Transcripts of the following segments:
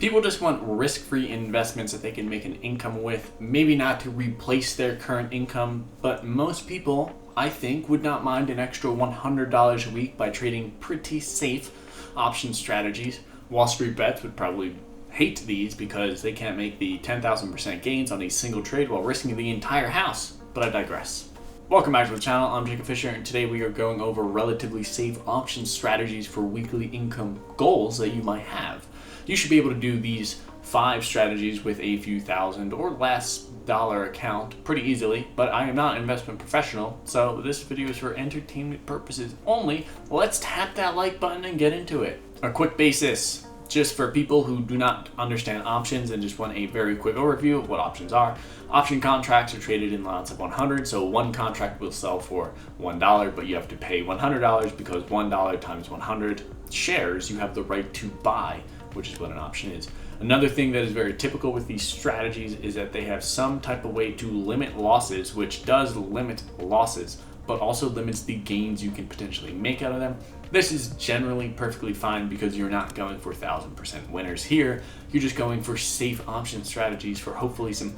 People just want risk-free investments that they can make an income with, maybe not to replace their current income, but most people, I think, would not mind an extra $100 a week by trading pretty safe option strategies. Wall Street bets would probably hate these because they can't make the 10,000% gains on a single trade while risking the entire house, but I digress. Welcome back to the channel. I'm Jacob Fisher, and today we are going over relatively safe option strategies for weekly income goals that you might have. You should be able to do these 5 strategies with a few thousand or less dollar account pretty easily, but I am not an investment professional, so this video is for entertainment purposes only. Let's tap that like button and get into it. A quick basis, just for people who do not understand options and just want a very quick overview of what options are. Option contracts are traded in lots of 100, so one contract will sell for $1, but you have to pay $100 because $1 times 100 shares you have the right to buy, which is what an option is. Another thing that is very typical with these strategies is that they have some type of way to limit losses, which does limit losses, but also limits the gains you can potentially make out of them. This is generally perfectly fine because you're not going for 1000% winners here. You're just going for safe option strategies for hopefully some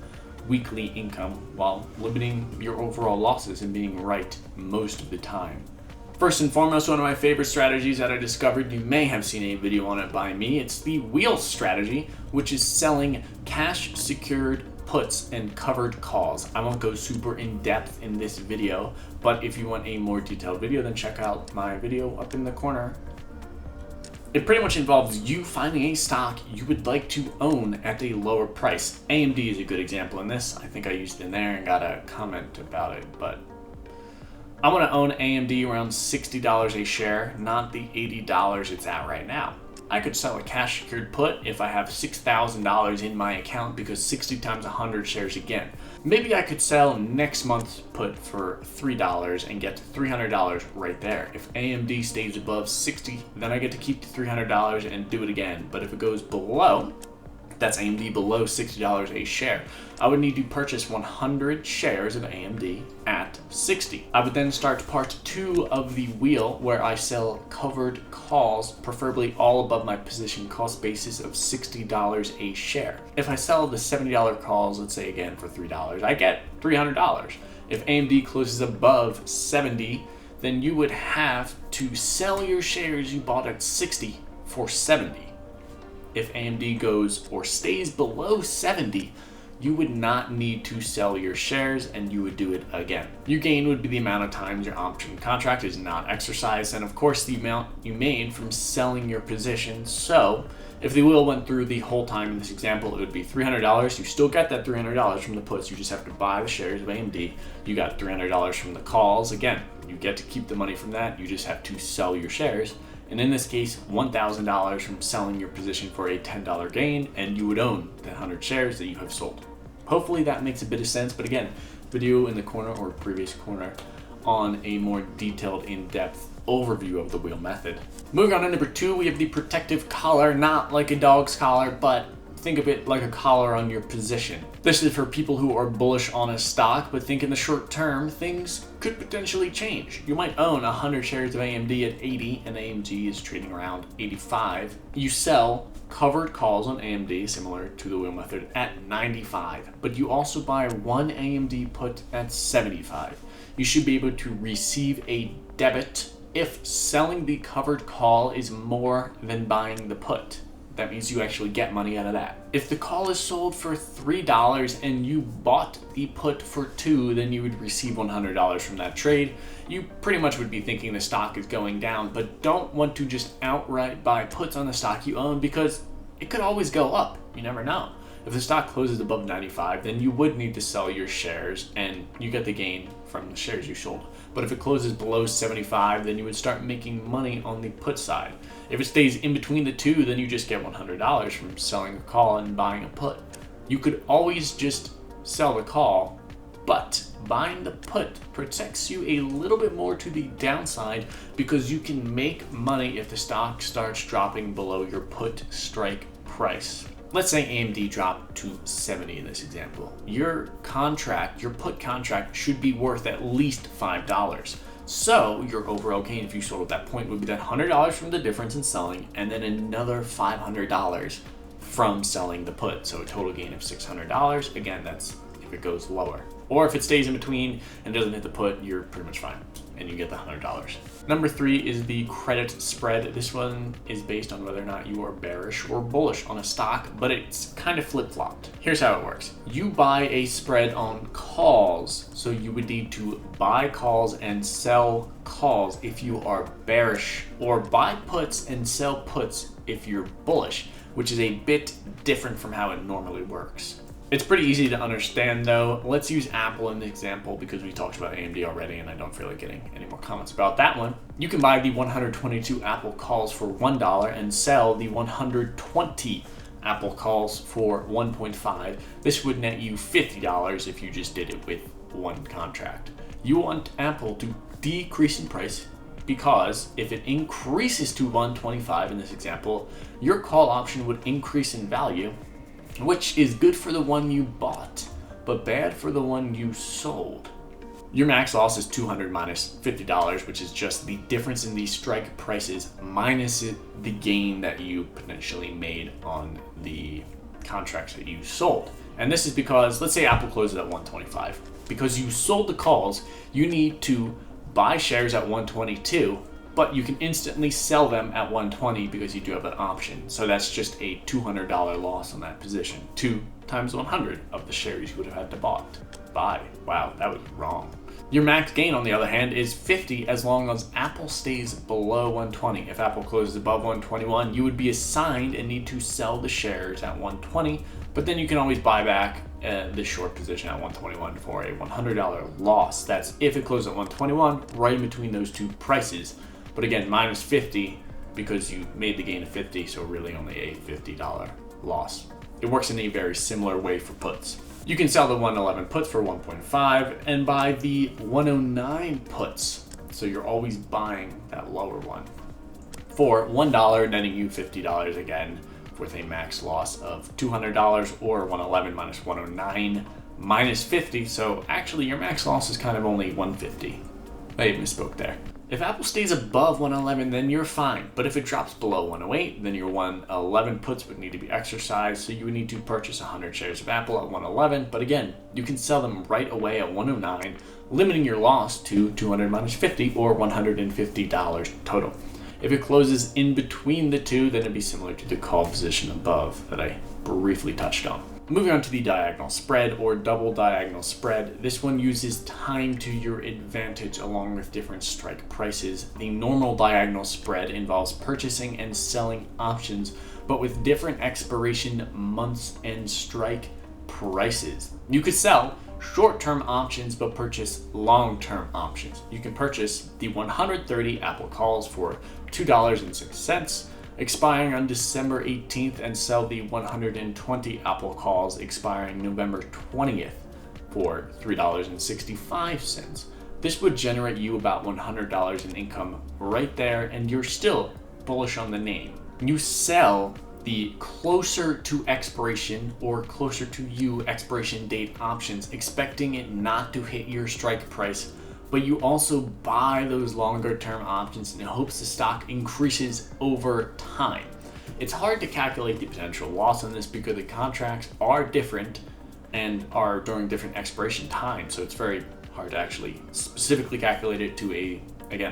weekly income while limiting your overall losses and being right most of the time. First and foremost, one of my favorite strategies that I discovered, you may have seen a video on it by me, it's the wheel strategy, which is selling cash secured puts and covered calls. I won't go super in depth in this video, but if you want a more detailed video, then check out my video up in the corner. It pretty much involves you finding a stock you would like to own at a lower price. AMD is a good example in this. I think I used it in there and got a comment about it, but I want to own AMD around $60 a share, not the $80 it's at right now. I could sell a cash secured put if I have $6,000 in my account because 60 times 100 shares again. Maybe I could sell next month's put for $3 and get $300 right there. If AMD stays above 60, then I get to keep the $300 and do it again. But if it goes below, that's AMD below $60 a share, I would need to purchase 100 shares of AMD at 60. I would then start part 2 of the wheel where I sell covered calls, preferably all above my position cost basis of $60 a share. If I sell the $70 calls, let's say again for $3, I get $300. If AMD closes above 70, then you would have to sell your shares you bought at 60 for 70. If AMD goes or stays below 70, you would not need to sell your shares and you would do it again. Your gain would be the amount of times your option contract is not exercised, and of course the amount you made from selling your position. So if the wheel went through the whole time in this example, it would be $300. You still get that $300 from the puts. You just have to buy the shares of AMD. You got $300 from the calls. Again, you get to keep the money from that. You just have to sell your shares. And in this case, $1,000 from selling your position for a $10 gain, and you would own the 100 shares that you have sold. Hopefully that makes a bit of sense, but again, video in the corner or previous corner on a more detailed, in-depth overview of the wheel method. Moving on to number 2, we have the protective collar, not like a dog's collar, but think of it like a collar on your position. This is for people who are bullish on a stock, but think in the short term, things could potentially change. You might own 100 shares of AMD at 80 and AMD is trading around 85. You sell covered calls on AMD, similar to the wheel method, at 95, but you also buy one AMD put at 75. You should be able to receive a debit if selling the covered call is more than buying the put. That means you actually get money out of that. If the call is sold for $3 and you bought the put for $2, then you would receive $100 from that trade. You pretty much would be thinking the stock is going down, but don't want to just outright buy puts on the stock you own because it could always go up. You never know. If the stock closes above 95, then you would need to sell your shares and you get the gain from the shares you sold. But if it closes below 75, then you would start making money on the put side. If it stays in between the two, then you just get $100 from selling a call and buying a put. You could always just sell the call, but buying the put protects you a little bit more to the downside because you can make money if the stock starts dropping below your put strike price. Let's say AMD dropped to 70 in this example. Your put contract should be worth at least $5. So your overall gain, if you sold at that point, would be that $100 from the difference in selling and then another $500 from selling the put. So a total gain of $600. Again, that's if it goes lower. Or if it stays in between and doesn't hit the put, you're pretty much fine and you get the $100. Number 3 is the credit spread. This one is based on whether or not you are bearish or bullish on a stock, but it's kind of flip-flopped. Here's how it works. You buy a spread on calls, so you would need to buy calls and sell calls if you are bearish, or buy puts and sell puts if you're bullish, which is a bit different from how it normally works. It's pretty easy to understand though. Let's use Apple in the example because we talked about AMD already and I don't feel like getting any more comments about that one. You can buy the 122 Apple calls for $1 and sell the 120 Apple calls for 1.5. This would net you $50 if you just did it with one contract. You want Apple to decrease in price because if it increases to 125 in this example, your call option would increase in value, which is good for the one you bought, but bad for the one you sold. Your max loss is $200 minus $50, which is just the difference in the strike prices minus the gain that you potentially made on the contracts that you sold. And this is because, let's say Apple closes at 125. Because you sold the calls, you need to buy shares at 122, but you can instantly sell them at 120 because you do have an option. So that's just a $200 loss on that position. 2 times 100 of the shares you would have had to buy. Wow, that was wrong. Your max gain, on the other hand, is 50 as long as Apple stays below 120. If Apple closes above 121, you would be assigned and need to sell the shares at 120, but then you can always buy back the short position at 121 for a $100 loss. That's if it closes at 121, right in between those two prices. But again, minus 50 because you made the gain of 50, so really only a $50 loss. It works in a very similar way for puts. You can sell the 111 puts for 1.5 and buy the 109 puts. So you're always buying that lower one for $1, netting you $50 again with a max loss of $200, or 111 minus 109 minus 50. So actually your max loss is kind of only 150. I misspoke there. If Apple stays above 111, then you're fine. But if it drops below 108, then your 111 puts would need to be exercised. So you would need to purchase 100 shares of Apple at 111. But again, you can sell them right away at 109, limiting your loss to 200 minus 50 or $150 total. If it closes in between the two, then it'd be similar to the call position above that I briefly touched on. Moving on to the diagonal spread or double diagonal spread. This one uses time to your advantage along with different strike prices. The normal diagonal spread involves purchasing and selling options, but with different expiration months and strike prices. You could sell short-term options but purchase long-term options. You can purchase the 130 Apple calls for $2.06. expiring on December 18th, and sell the 120 Apple calls expiring November 20th for $3.65. This would generate you about $100 in income right there, and you're still bullish on the name. You sell the closer to expiration or closer to you expiration date options, expecting it not to hit your strike price, but you also buy those longer term options in hopes the stock increases over time. It's hard to calculate the potential loss on this because the contracts are different and are during different expiration times, so it's very hard to actually specifically calculate it to a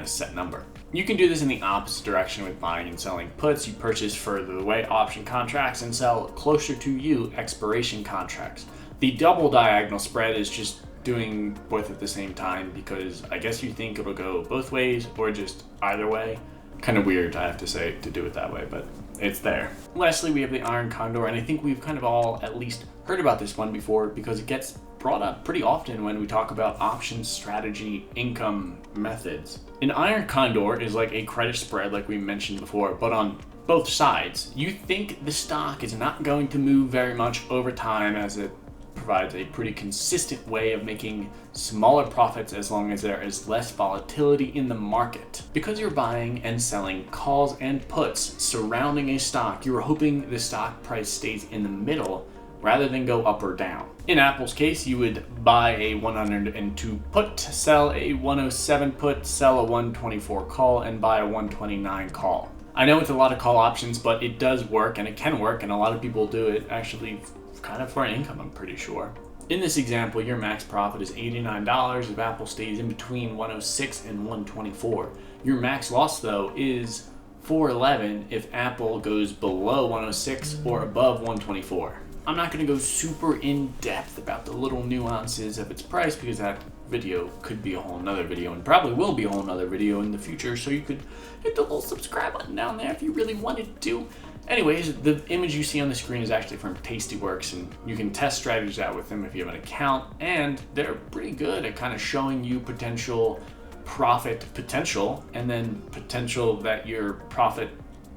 set number. You can do this in the opposite direction with buying and selling puts. You purchase further away option contracts and sell closer to you expiration contracts. The double diagonal spread is just doing both at the same time because I guess you think it'll go both ways or just either way. Kind of weird, I have to say, to do it that way, but it's there. Lastly, we have the Iron Condor, and I think we've kind of all at least heard about this one before because it gets brought up pretty often when we talk about options, strategy, income methods. An Iron Condor is like a credit spread like we mentioned before, but on both sides. You think the stock is not going to move very much over time as it provides a pretty consistent way of making smaller profits as long as there is less volatility in the market. Because you're buying and selling calls and puts surrounding a stock, you're hoping the stock price stays in the middle rather than go up or down. In Apple's case, you would buy a 102 put, sell a 107 put, sell a 124 call, and buy a 129 call. I know it's a lot of call options, but it does work, and it can work, and a lot of people do it actually kind of for an income, I'm pretty sure. In this example, your max profit is $89 if Apple stays in between 106 and 124. Your max loss, though, is $411 if Apple goes below 106 or above 124. I'm not going to go super in depth about the little nuances of its price because that video could be a whole nother video and probably will be a whole nother video in the future, so you could hit the little subscribe button down there if you really wanted to. Anyways, the image you see on the screen is actually from Tastyworks, and you can test strategies out with them if you have an account, and they're pretty good at kind of showing you potential profit potential, and then potential that your profit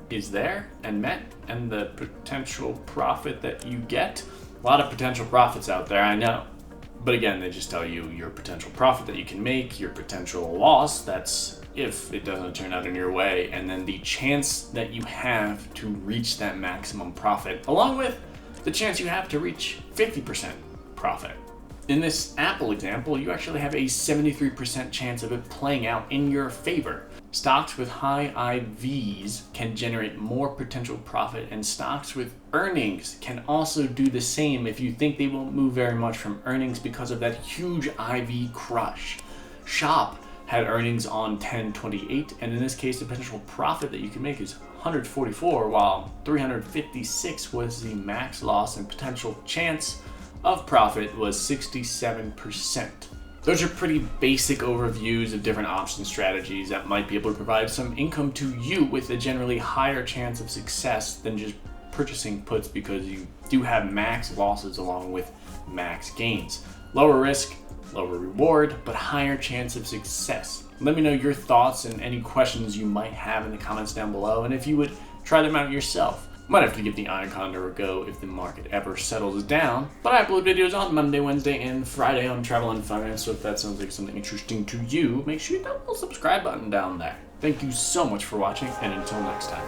is there and met, and the potential profit that you get. A lot of potential profits out there, I know. But again, they just tell you your potential profit that you can make, your potential loss, that's if it doesn't turn out in your way, and then the chance that you have to reach that maximum profit, along with the chance you have to reach 50% profit. In this Apple example, you actually have a 73% chance of it playing out in your favor. Stocks with high IVs can generate more potential profit, and stocks with earnings can also do the same if you think they won't move very much from earnings because of that huge IV crush. Shop had earnings on 10/28, and in this case, the potential profit that you can make is 144, while 356 was the max loss, and potential chance of profit was 67%. Those are pretty basic overviews of different option strategies that might be able to provide some income to you with a generally higher chance of success than just purchasing puts, because you do have max losses along with max gains. Lower risk, lower reward, but higher chance of success. Let me know your thoughts and any questions you might have in the comments down below, and if you would try them out yourself. Might have to give the Iron Condor a go if the market ever settles down. But I upload videos on Monday, Wednesday, and Friday on travel and finance, so if that sounds like something interesting to you, make sure you hit that little subscribe button down there. Thank you so much for watching, and until next time.